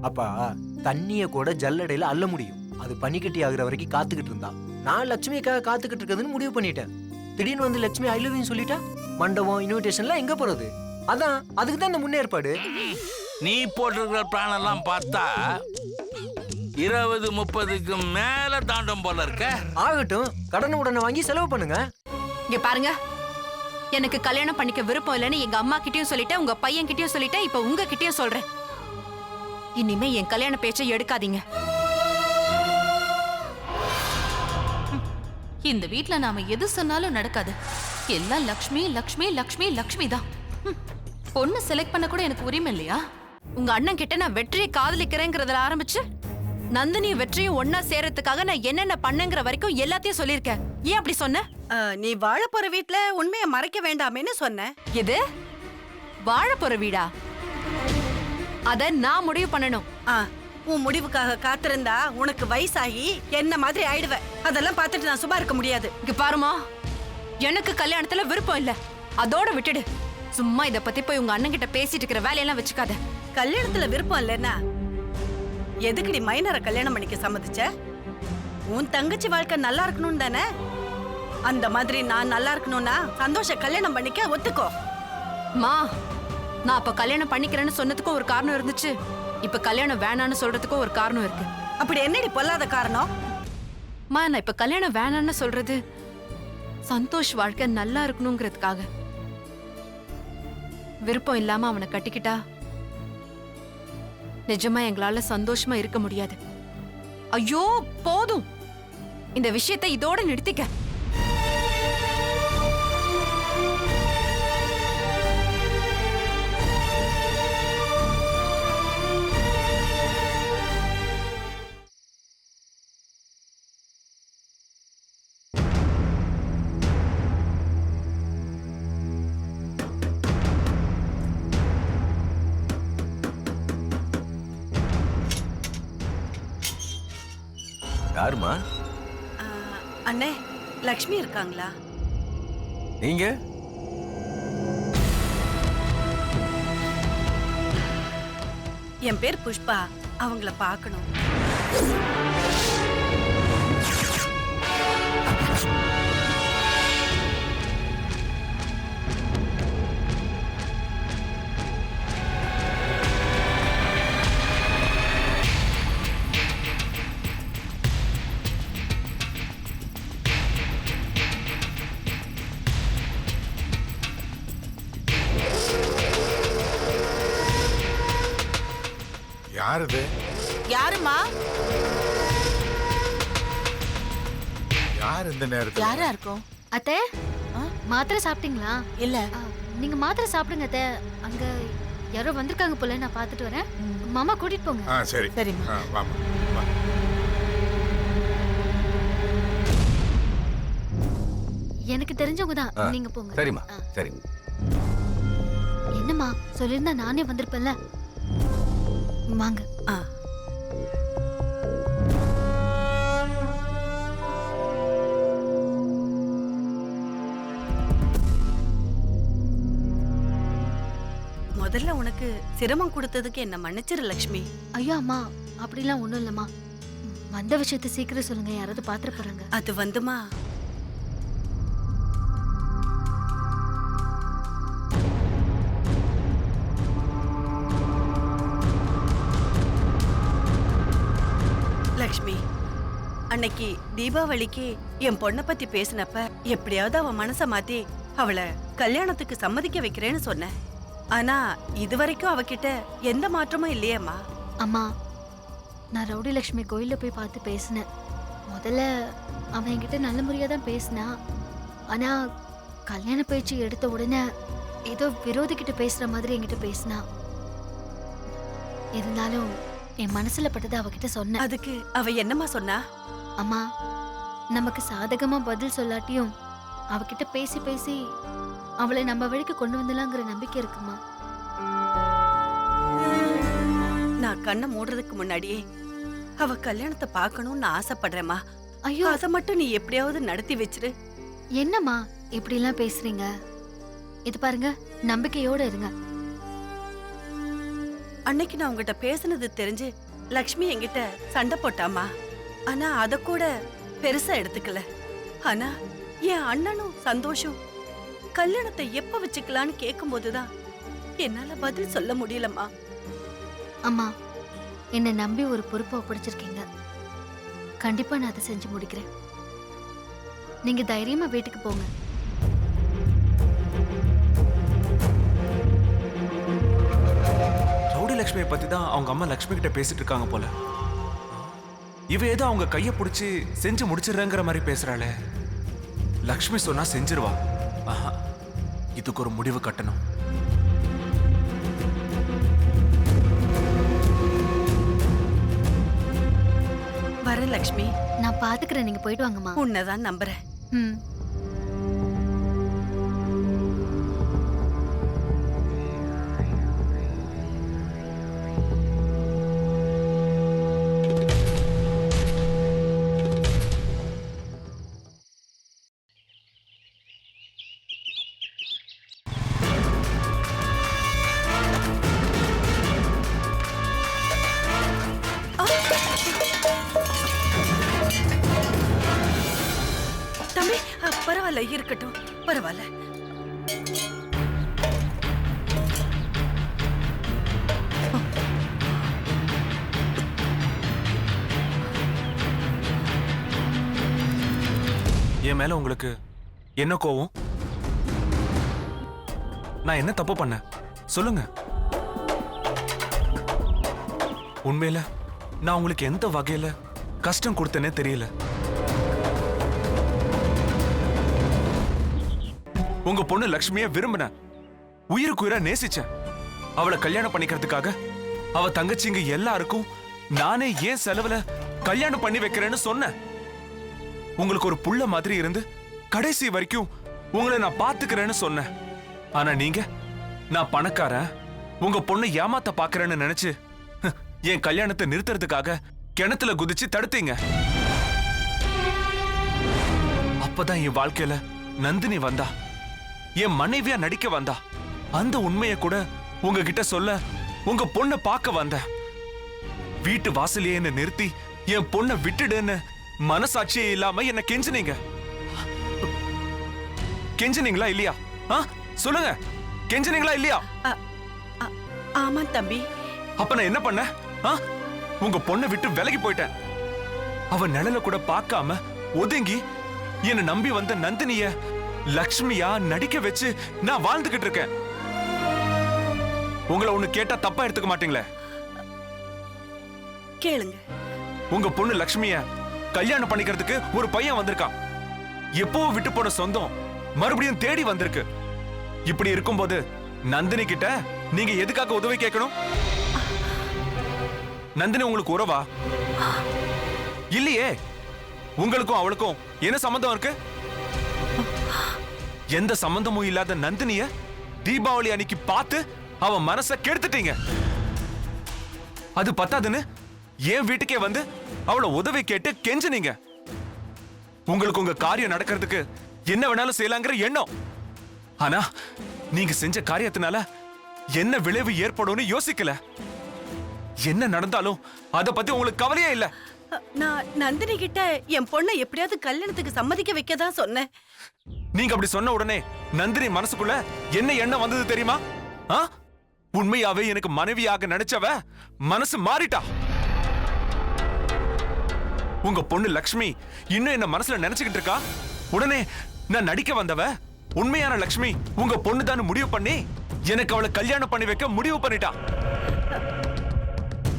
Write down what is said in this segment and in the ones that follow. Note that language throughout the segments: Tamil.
அப்பா தண்ணிய கூட ஜல்லடையில அள்ள முடியும். அது பனிக்கட்டி ஆகுற வரைக்கும் காத்துக்கிட்டு இருந்தா நான் லட்சுமிக்காக காத்துக்கிட்டு இருக்கிறதுன்னு முடிவு பண்ணிட்டேன். திடீர்னு வந்து லட்சுமி ஐ லவ் யூ சொல்லிட்டா மண்டபம் இன்விடேஷன்லாம் எங்க போறது? அதான் அதுக்கு தான் இந்த முன்னேற்பாடு. நீ போட்டிருக்கிற பிளான் எல்லாம் பார்த்தா 20-30க்கு மேல தாண்டம் போல இருக்க. ஆகட்டும், கடனை உடனே வாங்கி செலவு பண்ணுங்க. இங்க பாருங்க, எனக்கு கல்யாணம் பண்ணிக்க விருப்பம் இல்லைன்னு எங்க அம்மா கிட்டயும் சொல்லிட்டேன், உங்க பையன் கிட்டயும் சொல்லிட்டேன், இப்ப உங்க கிட்டயும் சொல்றேன். இனிமே என் கல்யாண பேச்சை எடுக்காதீங்க. இந்த வீட்ல நாம எது சொன்னாலும் நடக்காது. எல்லாம் லக்ஷ்மி லக்ஷ்மி லக்ஷ்மி லக்ஷ்மி தான். பொண்ணு செலக்ட் பண்ண கூட எனக்கு உரிமை இல்லையா? உங்க அண்ணன் கிட்ட நான் வெற்றியை காதலிக்கிறேங்கிறதுல ஆரம்பிச்சு நந்தினியும் வெற்றியும் ஒன்னா சேரத்துக்காக நான் என்னென்ன பண்ணேங்கிற வரைக்கும் எல்லாத்தையும் சொல்லியிருக்கேன். ஏன் அப்படி சொன்ன? நீ வாழ போற வீட்ல உண்மையை மறைக்க வேண்டாமேன்னு சொன்ன. எது வாழ போற வீடா? அத நான் முடிவு பண்ணணும். உன் முடிவுக்காக காத்திருந்தா உனக்கு வயசாகி என்ன மாதிரி ஆயிடுவ. அதெல்லாம் பார்த்துட்டு நான் சும்மா இருக்க முடியாது. இங்க பாருமா, எனக்கு கல்யாணத்துல விருப்பம் இல்ல, அதோட விட்டுடு. சும்மா இத பத்தி போய் உங்க அண்ணன் கிட்ட பேசிட்டு இருக்கிற வேலையெல்லாம் வச்சுக்காத. கல்யாணத்துல விருப்பம் இல்லைன்னா எதுக்குடி மைனரை கல்யாணம் பண்ணிக்க சம்மதிச்ச? உன் தங்கச்சி வாழ்க்கை நல்லா இருக்கணும் தானே? அந்த மாதிரி நான் நல்லா இருக்கணும்னா சந்தோஷ கல்யாணம் பண்ணிக்க ஒத்துக்கோ. மா, நான் அப்ப கல்யாணம் பண்ணிக்கிறேன்னு சொன்னதுக்கும் ஒரு காரணம் இருந்துச்சு, இப்ப கல்யாணம் வேணான்னு சொல்றதுக்கும் ஒரு காரணம் இருக்கு. அப்படி என்னடி பொல்லாத காரணம்? மா, நான் இப்ப கல்யாணம் வேணான்னு சொல்றது சந்தோஷ் வாழ்க்கை நல்லா இருக்கணுங்கிறதுக்காக. விருப்பம் இல்லாம அவனை கட்டிக்கிட்டா நிஜமா எங்களால சந்தோஷமா இருக்க முடியாது. ஐயோ போதும், இந்த விஷயத்தை இதோட நிறுத்திக்க. யாருமா? அண்ணே, லக்ஷ்மி இருக்காங்களா? நீங்க? என் பேர் புஷ்பா, அவங்கள பார்க்கணும். யாருது? யாருமா? யார் இந்த நேரத்துல? யாரா இருக்கும்? அத்தை, மாத்திரை சாப்பிட்டீங்களா? இல்ல. நீங்க மாத்திரை சாப்பிடுங்க அத்தை. அங்க யாரோ வந்திருக்காங்க போல, நான் பாத்துட்டு வரேன். மாமா கூட்டிட்டு போங்க. சரி சரிம்மா. வாமா வா. எனக்கு தெரிஞ்சவங்க தான், நீங்க போங்க. சரிம்மா, சரி. என்னம்மா சொல்லிருந்தா நானே வந்திருப்பேன்ல. வாங்க. முதல்ல உனக்கு சிரமம் கொடுத்ததுக்கு என்ன மன்னிச்சிரு லக்ஷ்மி. ஐயோ அம்மா, அப்படிலாம் ஒண்ணும் இல்லம்மா. வந்த விஷயத்தை சீக்கிரம் சொல்லுங்க, யாராவது பாத்திர போறாங்க. அது வந்துமா, லக்ஷ்மி, அன்னைக்கு தீபாவளிக்கு என் பொண்ணை பத்தி பேசினப்ப எப்படியாவது அவ மனச மாத்தி அவளை கல்யாணத்துக்கு சம்மதிக்க வைக்கிறேன்னு சொன்னேன். ஆனா இதுவரைக்கும் அவகிட்ட எந்த மாற்றமும் இல்லையேம்மா. அம்மா, நான் ரவுடி லட்சுமி கோயில்ல போய் பார்த்து பேசினேன். முதல்ல அவன் என்கிட்ட நல்ல முறையா தான் பேசினா. ஆனா கல்யாண பேச்சு எடுத்த உடனே ஏதோ விரோதிக்கிட்ட பேசுற மாதிரி என்கிட்ட பேசினா. இருந்தாலும் என் மனசுல பட்டதை அவகிட்ட சொன்னேன். அதுக்கு அவ என்னம்மா சொன்னா? அம்மா, நமக்கு சாதகமா பதில் சொல்லாட்டியும் அவகிட்ட பேசி பேசி அவளை நம்ம வழிக்கு கொண்டு வந்துலாங்கிற நம்பிக்கை இருக்குமா. கண்ணை மூடுறதுக்கு முன்னாடியே அவ கல்யாணத்தை பார்க்கணும்னு ஆசைப்படுறேம்மா. ஐயோ அதை மட்டும் நீ எப்படியாவது நடத்தி வச்சிரு. என்னம்மா இப்படி எல்லாம் பேசுறீங்க? இது பாருங்க, நம்பிக்கையோட இருங்க. அன்னைக்கு நான் உங்ககிட்ட பேசுனது தெரிஞ்சு லக்ஷ்மி என்கிட்ட சண்டை போட்டாமா. ஆனா அத கூட பெருசா எடுத்துக்கல. ஆனா என் அண்ணனும் சந்தோஷம் கல்யாணத்தை எப்ப வச்சுக்கலான்னு கேட்கும் போதுதான் என்னால பதில் சொல்ல முடியலம்மா. அம்மா, என்னை நம்பி ஒரு பொறுப்பை ஒப்படைச்சிருக்கீங்க. கண்டிப்பா நான் அதை செஞ்சு முடிக்கிறேன். நீங்க தைரியமா வீட்டுக்கு போங்க. ரவுடி லட்சுமியை பத்தி தான் அவங்க அம்மா லட்சுமி கிட்ட பேசிட்டு இருக்காங்க போல. இவ ஏதோ அவங்க கையை பிடிச்சி செஞ்சு முடிச்சிடுறேங்கிற மாதிரி பேசுறாளே. லக்ஷ்மி சொன்னா செஞ்சிருவா. ஆஹா, இதுக்கு ஒரு முடிவு கட்டணும். வரேன் லக்ஷ்மி. நான் பாத்துக்கிறேன், நீங்க போயிட்டு வாங்கம்மா. உன்னதான் நம்புறேன். ம். தம்பி, பரவாயில்ல, இருக்கட்டும், பரவாயில்ல. என் மேல உங்களுக்கு என்ன கோவம்? நான் என்ன தப்பு பண்ணேன் சொல்லுங்க. உண்மையில நான் உங்களுக்கு எந்த வகையில கஷ்டம் கொடுத்தேனே தெரியல. உங்க பொண்ணு லக்ஷ்மிய விரும்பினேன், உயிருக்கு உயிரா நேசிச்சேன். அவளை கல்யாணம் பண்ணிக்கிறதுக்காக அவ தங்கச்சிங்க எல்லாருக்கும் நானே ஏன் செலவுல கல்யாணம் பண்ணி வைக்கிறேன்னு சொன்னேன். உங்களுக்கு ஒரு புள்ள மாதிரி இருந்து கடைசி வரைக்கும் உங்களை நான் பாத்துக்கிறேன்னு சொன்னேன். ஆனா நீங்க நான் பணக்காரன், உங்க பொண்ணை ஏமாத்த பாக்குறேன்னு நினைச்சு என் கல்யாணத்தை நிறுத்துறதுக்காக கிணத்துல குதிச்சு தடுத்தீங்க. அப்பதான் என் வாழ்க்கையில நந்தினி வந்தா, என் மனைவியா நடிக்க வந்தா. அந்த உண்மையை கூட உங்ககிட்ட சொல்ல உங்க பொண்ணை பார்க்க வந்த. வீட்டு வாசலையே என்ன நிறுத்தி என் பொண்ணை விட்டுடுன்னு மனசாட்சியே இல்லாம என்ன கெஞ்சினீங்க. கெஞ்சினீங்களா இல்லையா? சொல்லுங்க, கெஞ்சினீங்களா இல்லையா? ஆமா தம்பி. அப்ப நான் என்ன பண்ண? உங்க பொண்ணை விட்டு விலகி போயிட்டேன். அவ நிழல கூட பார்க்காம ஒதுங்கி என்ன நம்பி வந்த நந்தினிய லக்ஷ்மியா நடிக்க வச்சு நான் வாழ்ந்துகிட்டு இருக்கேன். உங்களை ஒண்ணு கேட்டா தப்பா எடுத்துக்க மாட்டீங்களே? கேளுங்க. உங்க பொண்ணு லக்ஷ்மிய கல்யாணம் பண்ணிக்கிறதுக்கு ஒரு பையன் வந்திருக்கான். எப்போ விட்டு போன சொந்தம் மறுபடியும் தேடி வந்திருக்கு. இப்படி இருக்கும்போது நந்தினி கிட்ட நீங்க எதுக்காக உதவி கேட்கணும்? நந்தினி உங்களுக்கு உறவா? இல்லையே. உங்களுக்கும் அவளுக்கும் என்ன சம்பந்தம் இருக்கு? எந்த சம்பந்தமும் இல்லாத நந்தினிய தீபாவளி அன்னைக்கு பார்த்து அவ மனச கெடுத்துட்டீங்க. அது பத்தாதுன்னு என் வீட்டுக்கே வந்து அவளை உதவி கேட்டு கெஞ்சினீங்க. உங்களுக்கு உங்க காரியம் நடக்கிறதுக்கு என்ன வேணாலும் செய்யலாங்கிற எண்ணம். ஆனா நீங்க செஞ்ச காரியத்தினால என்ன விளைவு ஏற்படும்னு யோசிக்கல. என்ன நடந்தாலும் அத பத்தி உங்களுக்கு கவலையே இல்ல. நான் நந்தினி கிட்ட என் பொண்ணை எப்படியாவது கல்யாணத்துக்கு சம்மதிக்க வைக்கதா சொன்னேன். நீங்க அப்படி சொன்ன உடனே நந்தினி மனசுக்குள்ள என்ன எண்ணம் வந்தது தெரியுமா? உண்மையாவே எனக்கு மனைவியாக நினைச்சவ மனசு மாறிட்டா. உங்க பொண்ணு லக்ஷ்மி இன்னும் என்ன மனசுல நினைச்சுக்கிட்டு இருக்கா. உடனே நான் நடிக்க வந்தவ உண்மையான லக்ஷ்மி உங்க பொண்ணு தான் முடிவு பண்ணி எனக்கு அவளை கல்யாணம் பண்ணி வைக்க முடிவு பண்ணிட்டா.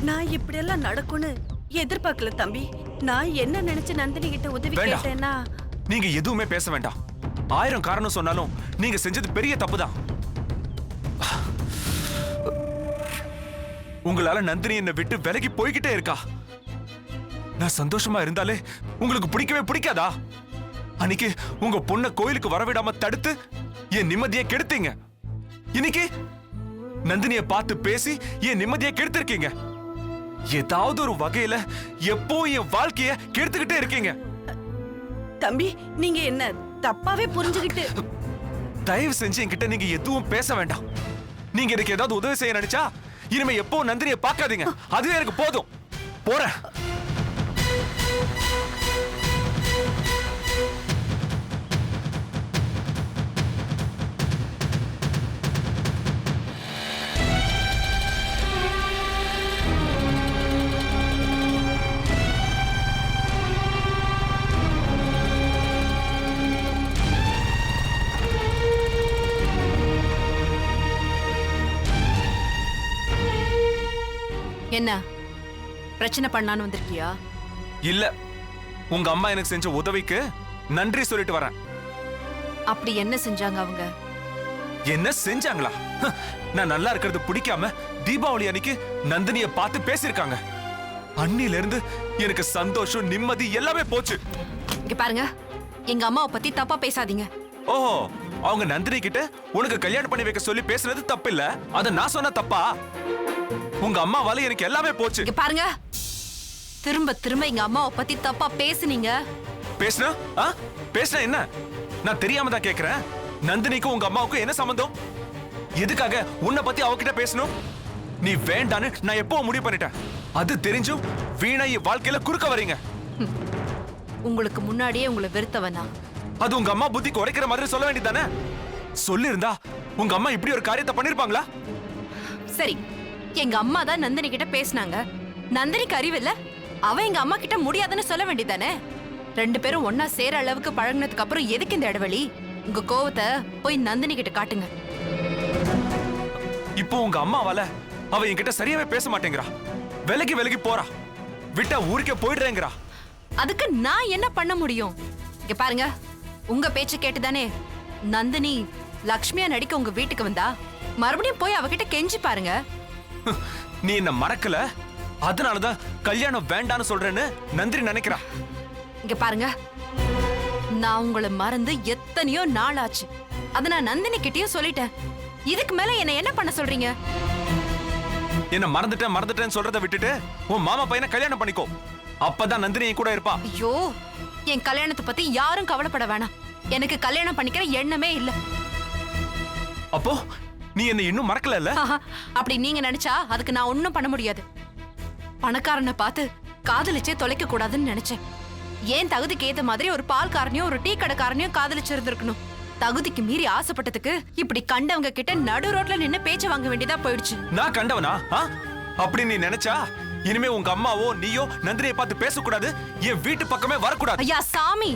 நான் இப்படி எல்லாம் நடக்கும்னு எதிர்பார்க்கல தம்பி. நான் என்ன நினைச்சு நந்தினி கிட்ட உதவி கேட்டேன்னா. நீங்க எதுவுமே பேச வேண்டாம். 1000 காரணம் சொன்னாலும் நீங்க செஞ்சது பெரிய தப்புதான். உங்களால நந்தினி என்னை விட்டு விலகி போய்கிட்டே இருக்கா. நான் சந்தோஷமா இருந்தாலே உங்களுக்கு பிடிக்கவே பிடிக்காதா? அன்னைக்கு உங்க பொண்ணை கோயிலுக்கு வரவிடாம தடுத்து என் நிம்மதியை கெடுத்தீங்க. இன்னைக்கு நந்தினியை பார்த்து பேசி என் நிம்மதியை கெடுத்திருக்கீங்க. ஏதாவது ஒரு வகையில எப்போ என் வாழ்க்கைய கெடுத்துக்கிட்டே இருக்கீங்க. தம்பி, நீங்க என்ன தப்பாவே புரிஞ்சுகிட்டு. தயவு செஞ்சு என்கிட்ட நீங்க எதுவும் பேச வேண்டாம். நீங்க எனக்கு ஏதாவது உதவி செய்ய நினைச்சா இனிமே எப்போ நந்தினியை பார்க்காதீங்க. அதுவே எனக்கு போதும். போறேன். என்ன பிரச்சனை பண்ணான்னு வந்திருக்கியா? இல்ல, உங்க அம்மா எனக்கு செஞ்ச உதவிக்கு நன்றி சொல்லிட்டு வரேன். அப்படி என்ன செஞ்சாங்க அவங்க? என்ன செஞ்சாங்களா? நான் நல்லா இருக்கிறது பிடிக்காம தீபாவளி அன்னைக்கு நந்தினிய பார்த்து பேசிருக்காங்க. அன்னில இருந்து எனக்கு சந்தோஷம், நிம்மதி எல்லாமே போச்சு. இங்க பாருங்க, எங்க அம்மாவை பத்தி தப்பா பேசாதீங்க. ஓஹோ, அவங்க நந்தினி கிட்ட உனக்கு கல்யாணம் பண்ணி வைக்க சொல்லி பேசுனது தப்பு இல்ல. அத நான் சொன்ன தப்பா? உங்க அம்மாவால எனக்கு எல்லாமே போச்சு. இங்க பாருங்க, திரும்ப திரும்ப எங்க அம்மாவை பத்தி தப்பா பேசுனீங்க. பேசுனா என்ன? நான் தெரியாம தான் கேக்குறேன். நந்தினிக்கும் உங்க அம்மாவுக்கும் என்ன சம்பந்தம்? எதுக்காக உன்னை பத்தி அவகிட்ட பேசணும்? நீ வேண்டான்னு நான் எப்போ முடிவு பண்ணிட்டேன். அது தெரிஞ்சும் வீணா என் வாழ்க்கையில குறுக்க வரீங்க. உங்களுக்கு முன்னாடியே உங்களை வெறுத்தவனா? அது உங்க அம்மா புத்தி குறைக்கிற மாதிரி சொல்ல வேண்டியதானே? சொல்லிருந்தா உங்க அம்மா இப்படி ஒரு காரியத்தை பண்ணிருப்பாங்களா? சரி, எங்க அம்மா தான் நந்தினி கிட்ட பேசினாங்க. நந்தினிக்கு அறிவில்ல, அவ எங்க அம்மா கிட்ட முடியாதுன்னு சொல்ல வேண்டியதானே? ரெண்டு பேரும் ஒன்னா சேர அளவுக்கு பழகினதுக்கு அப்புறம் எதுக்கு இந்த இடைவெளி? உங்க கோவத்தை போய் நந்தினி கிட்ட காட்டுங்க. இப்போ உங்க அம்மாவால அவ என்கிட்ட சரியாவே பேச மாட்டேங்கிறா. விலகி விலகி போறா. விட்டா ஊருக்கே போயிடுறேங்கிறா. அதுக்கு நான் என்ன பண்ண முடியும்? இங்க பாருங்க, உங்க பேச்சு கேட்டுதானே நந்தினி லக்ஷ்மியா நடிக்க உங்க வீட்டுக்கு வந்தா. மறுபடியும் போய் அவகிட்ட கெஞ்சி பாருங்க. நீ என்ன மறக்கல, அதனாலதான் கல்யாணம் வேண்டான்னு சொல்றேன்னு நந்தினி நினைக்கிறா. இங்க பாருங்க, நான் உங்களை மறந்து எத்தனையோ நாள் ஆச்சு. அத நான் நந்தினி கிட்டயும் சொல்லிட்டேன். இதுக்கு மேல என்ன என்ன பண்ண சொல்றீங்க? என்ன மறந்துட்டேன்னு சொல்றத விட்டுட்டு உன் மாமா பையனை கல்யாணம் பண்ணிக்கோ. அப்பதான் நந்தினி என் கூட இருப்பா. ஐயோ, என் கல்யாணத்தை பத்தி யாரும் கவலைப்பட வேணாம். எனக்கு கல்யாணம் பண்ணிக்கிற எண்ணமே இல்ல. அப்போ நீ என்ன இன்னும் மறக்கல? அப்படி நீங்க நினைச்சா அதுக்கு நான் ஒண்ணும் பண்ண முடியாது. பணக்காரனை பார்த்து காதலிச்சே தொலைக்க கூடாதுன்னு நினைச்சேன். ஏன் தகுதிக்கு ஏத்த மாதிரி ஒரு பால்காரனையும் ஒரு டீ கடைக்காரனையும் காதலிச்சிருந்திருக்கணும். தகுதிக்கு மீறி ஆசைப்பட்டதுக்கு இப்படி கண்டவங்க கிட்ட நடு ரோட்ல நின்னு பேச்ச வாங்க வேண்டியதா போயிடுச்சு. நான் கண்டவனா? அப்படி நீ நினைச்சா இனிமே உங்க அம்மாவோ நீயோ நந்தினியை பார்த்து பேசக்கூடாது, என் வீட்டு பக்கமே வரக்கூடாது. ஐயா சாமி,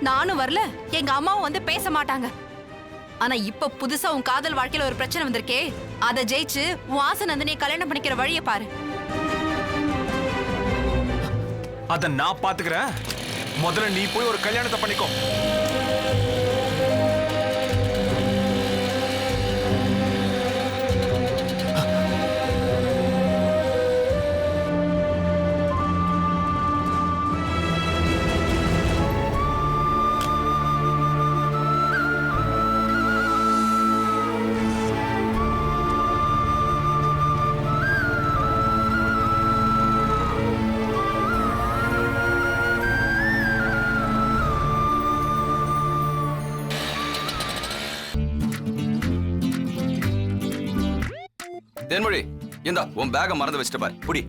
நானும் வரல, எங்க அம்மாவும் வந்து பேச மாட்டாங்க. ஆனா இப்ப புதுசா உன் காதல் வாழ்க்கையில ஒரு பிரச்சனை வந்திருக்கே, அதை ஜெயிச்சு உன் ஆசை நந்தினியை கல்யாணம் பண்ணிக்கிற வழியை பாரு. அத நான் பாத்துக்கிறேன். முதல்ல நீ போய் ஒரு கல்யாணத்தை பண்ணிக்கோ. தேன்மொழி, இந்தா உன் பேக மறந்து வச்சுட்டு பாரு. புடி.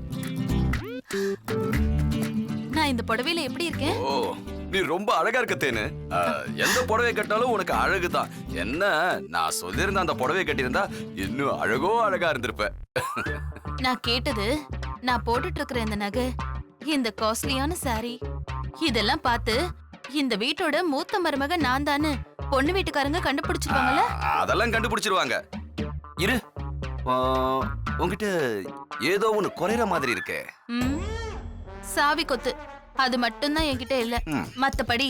நான் இந்த புடவையில எப்படி இருக்கேன்? ஓ, நீ ரொம்ப அழகா இருக்க தேனு. எந்த புடவை கட்டாலும் உனக்கு அழகுதான். என்ன, நான் சொல்லியிருந்த அந்த புடவை கட்டியிருந்தா இன்னும் அழகோ அழகா இருந்திருப்ப. நான் கேட்டது, நான் போட்டுட்டு இருக்கிற இந்த நகை, இந்த காஸ்ட்லியான சாரி, இதெல்லாம் பார்த்து இந்த வீட்டோட மூத்த மருமக நான் தானு பொண்ணு வீட்டுக்காரங்க கண்டுபிடிச்சிருவாங்கல்ல? அதெல்லாம் கண்டுபிடிச்சிருவாங்க. இரு, உன்கிட்ட ஏதோ ஒண்ணு குறைற மாதிரி இருக்கே. சாவி கொத்து, அது மட்டும்தான் என்கிட்ட இல்ல. மத்தபடி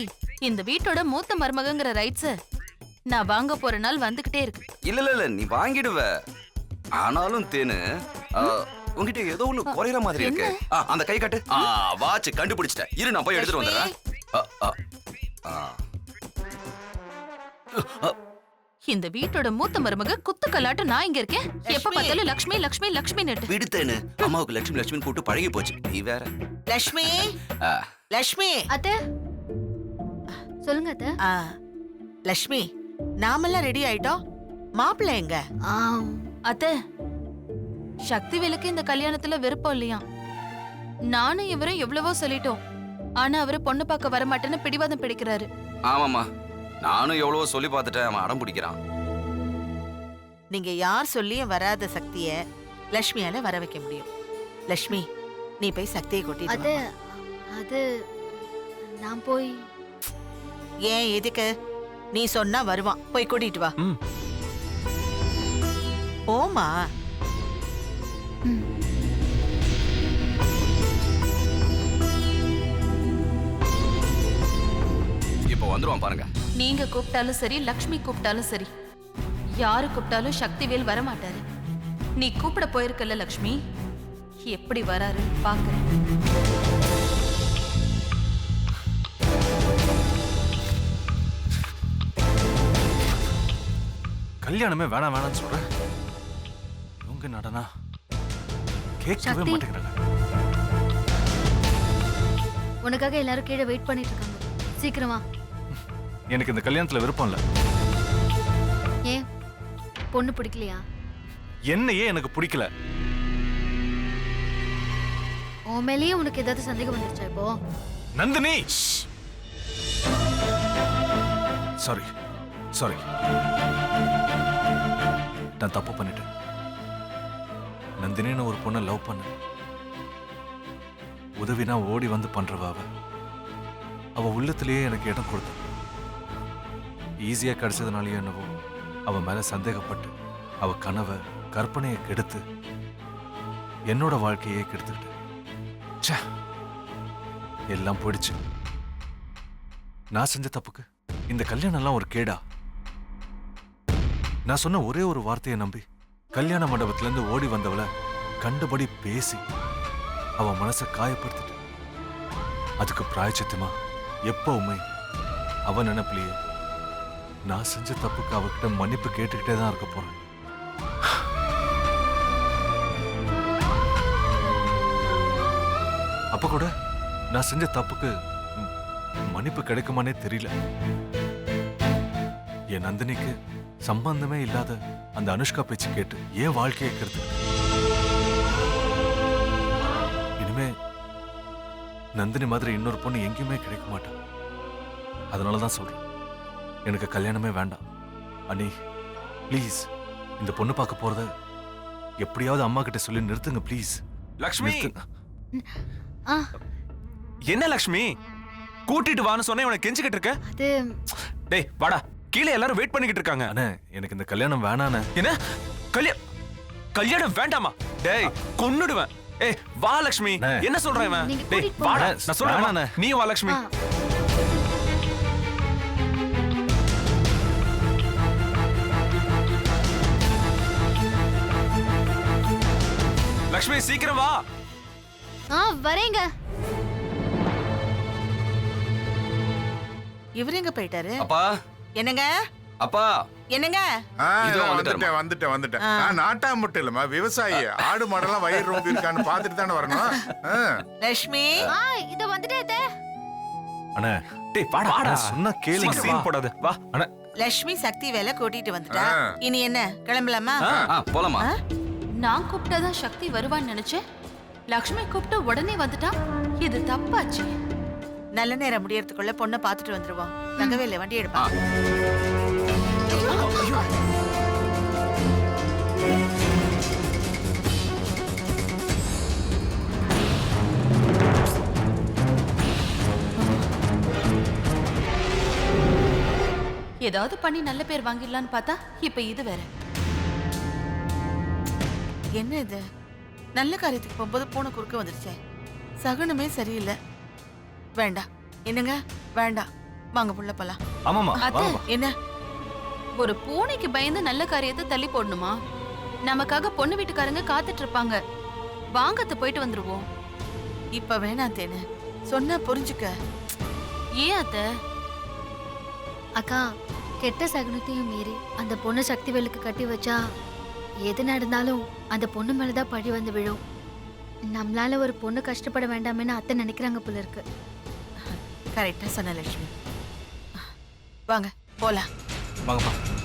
இந்த வீட்டோட மூத்த மருமகங்கிற ரைட்ஸ் நான் வாங்க போற நாள் வந்துகிட்டே இருக்கு. இல்ல, நீ வாங்கிடுவ. ஆனாலும் தேனு, உன்கிட்ட ஏதோ ஒண்ணு குறைற மாதிரி இருக்கு. அந்த கை காட்டு. வாட்ச் கண்டுபிடிச்சிட்டேன். இரு, நான் போய் எடுத்துட்டு வந்துடுறேன். இந்த வீட்டோட மூத்த மருமக குத்துக்கல்லாட்டம் நான் இங்க இருக்கேன். எப்ப பார்த்தாலும் லக்ஷ்மி லக்ஷ்மி லக்ஷ்மி நெட்டு. விடுத்தேன்னு அம்மாவுக்கு லட்சுமி லட்சுமி கூப்பிட்டு பழகி போச்சு. நீ வேற. லக்ஷ்மி ஆ, லக்ஷ்மி அத்தை சொல்லுங்க அத்தை. லக்ஷ்மி நாமெல்லாம் ரெடி ஆயிட்டோம். மாப்பிள்ளை எங்க? அத்தை, சக்தி வேலுக்கு இந்த கல்யாணத்துல விருப்பம் இல்லையா? நானும் இவரும் எவ்வளவோ சொல்லிட்டோம். ஆனா அவரு பொண்ணு பார்க்க வர மாட்டேன்னு பிடிவாதம் பிடிக்கிறாரு. ஆமாம்மா, நானும் எவ்வளவோ சொல்லி பார்த்துட்டேன். அவன் அடம் பிடிக்கிறான். நீங்க யார் சொல்லியும் வராத சக்திய லக்ஷ்மியால வர வைக்க முடியும். லக்ஷ்மி நீ போய் சக்தியை கூட்டிட்டு அத்தை வா. அது நான் போய் ஏன் எதுக்கு? நீ சொன்னா வருவான். போய் கூட்டிட்டு வா. ம். ஓமா இப்போ வந்துருவான் பாருங்க. நீங்க கூப்பிட்டாலும் சரி, லக்ஷ்மி கூப்பிட்டாலும் சரி, யாரு கூப்பிட்டாலும் சக்திவேல் வர மாட்டாரு. நீ கூப்பிட போயிருக்கல லக்ஷ்மி, எப்படி வராரு பாக்குறேன். கல்யாணமே வேணாம் வேணாம்னு சொல்றேன். இவங்க நடனா கேட்கவே சக்தி. மாட்டேங்கிறாங்க. உனக்காக எல்லாரும் கீழே வெயிட் பண்ணிட்டு இருக்காங்க. சீக்கிரமா. எனக்கு இந்த கல்யாணத்துல விருப்பம் இல்ல. ஏன் பொண்ணு பிடிக்கலையா? என்னையே எனக்கு பிடிக்கல. உன் மேலேயே உனக்கு ஏதாவது சந்தேகம் வந்துருச்சா இப்போ? நந்தினி, சாரி சாரி, நான் தப்பு பண்ணிட்டேன். நந்தினின்னு ஒரு பொண்ணை லவ் பண்ண, உதவினா ஓடி வந்து பண்றவ அவ உள்ளத்திலேயே எனக்கு இடம் கொடுத்த. ஈஸியா கிடைச்சதுனாலயே என்னவோ அவ மேல சந்தேகப்பட்டு அவ கனவை கற்பனையை கெடுத்து என்னோட வாழ்க்கையே கெடுத்துக்கிட்டு. ச்சே, எல்லாம் போயிடுச்சு. நான் செஞ்ச தப்புக்கு இந்த கல்யாணம் எல்லாம் ஒரு கேடா? நான் சொன்ன ஒரே ஒரு வார்த்தையை நம்பி கல்யாண மண்டபத்துல இருந்து ஓடி வந்தவளை கண்டபடி பேசி அவ மனசை காயப்படுத்திட்டு, அதுக்கு பிராயச்சித்தமா எப்பவுமே அவ நினைப்பிலேயே நான் செஞ்ச தப்புக்கு அவகிட்ட மன்னிப்பு கேட்டுக்கிட்டே தான் இருக்க போறேன். அப்ப கூட நான் செஞ்ச தப்புக்கு மன்னிப்பு கிடைக்குமானே தெரியல. என் நந்தினிக்கு சம்பந்தமே இல்லாத அந்த அனுஷ்கா பேச்சு கேட்டு ஏன் வாழ்க்கையை கெடுத்து. இனிமே நந்தினி மாதிரி இன்னொரு பொண்ணு எங்கேயுமே கிடைக்க மாட்டான். அதனாலதான் சொல்றேன், எனக்கு கல்யாணமே வேண்டாம். அண்ணி ப்ளீஸ், இந்த பொண்ணு பார்க்க போறத எப்படியாவது அம்மா கிட்ட சொல்லி நிறுத்துங்க ப்ளீஸ். லக்ஷ்மி, என்ன லக்ஷ்மி, கூட்டிட்டு வான்னு சொன்னேன், உனக்கு கெஞ்சிக்கிட்டு இருக்க. அது டேய் வாடா, கீழே எல்லாரும் வெயிட் பண்ணிக்கிட்டு இருக்காங்க. அண்ணே, எனக்கு இந்த கல்யாணம் வேணானே. என்ன கல்யாணம் வேண்டாமா? டேய் கொன்னுடுவேன். ஏய் வா லக்ஷ்மி, என்ன சொல்றேன் இவன்? நீங்க டேய் கூட்டிட்டு வாடா, நான் சொல்றேன் நீ வா லக்ஷ்மி. லக்ஷ்மி சீக்கிரம் வா. வரேங்க. இவரு எங்க போயிட்டாரு? அப்பா, என்னங்க அப்பா, என்னங்க? இதோ வந்துட்டேன். வந்துட்டேன். நான் நாட்டா மட்டும் இல்லம்மா, விவசாயி. ஆடு மாடெல்லாம் வயிறு ரொம்ப இருக்கான்னு பாத்துட்டு தானே வரணும். லட்சுமி இத வந்துட்டே. அண்ணே, டேய் வாடா வாடா, சொன்னா கேளு, சீன் போடாத. வா அண்ணே. லட்சுமி சக்தி வேலை கூட்டிட்டு வந்துட்டா. இனி என்ன, கிளம்பலாமா? போலாமா? நான் கூப்பிட்டாதான் சக்தி வருவான்னு நினைச்சேன். லக்ஷ்மி கூப்பிட்டு உடனே வந்துட்டா. இது தப்பாச்சு. நல்ல நேரம் முடியறதுக்குள்ள பொண்ணை பாத்துட்டு வந்துருவோம். தங்கவேல வண்டி எடுப்பா. ஏதாவது பண்ணி நல்ல பேர் வாங்கிடலான்னு பார்த்தா இப்ப இது வேற. என்ன இது, நல்ல காரியத்துக்கு போகும்போது பூனை குறுக்க வந்துருச்சே. சகுனமே சரியில்லை. வேண்டாம். என்னங்க, வேண்டாம். வாங்க புள்ள போலாம். ஆமாமா, என்ன ஒரு பூனைக்கு பயந்து நல்ல காரியத்தை தள்ளி போடணுமா? நமக்காக பொண்ணு வீட்டுக்காரங்க காத்துட்டு இருப்பாங்க. வாங்கத்து போயிட்டு வந்துருவோம். இப்ப வேணாம் தேனு, சொன்னா புரிஞ்சுக்க. ஏன் அத்தை? அக்கா, கெட்ட சகுனத்தையும் மீறி அந்த பொண்ணு சக்திவேலுக்கு கட்டி வச்சா எது நடந்தாலும் அந்த பொண்ணு மேலதான் பழி வந்து விழும். நம்மளால ஒரு பொண்ணு கஷ்டப்பட வேண்டாமேன்னு அத்தை நினைக்கிறாங்க போல இருக்கு. கரெக்டா சொன்ன லட்சுமி. வாங்க போலாம். வாங்கப்பா.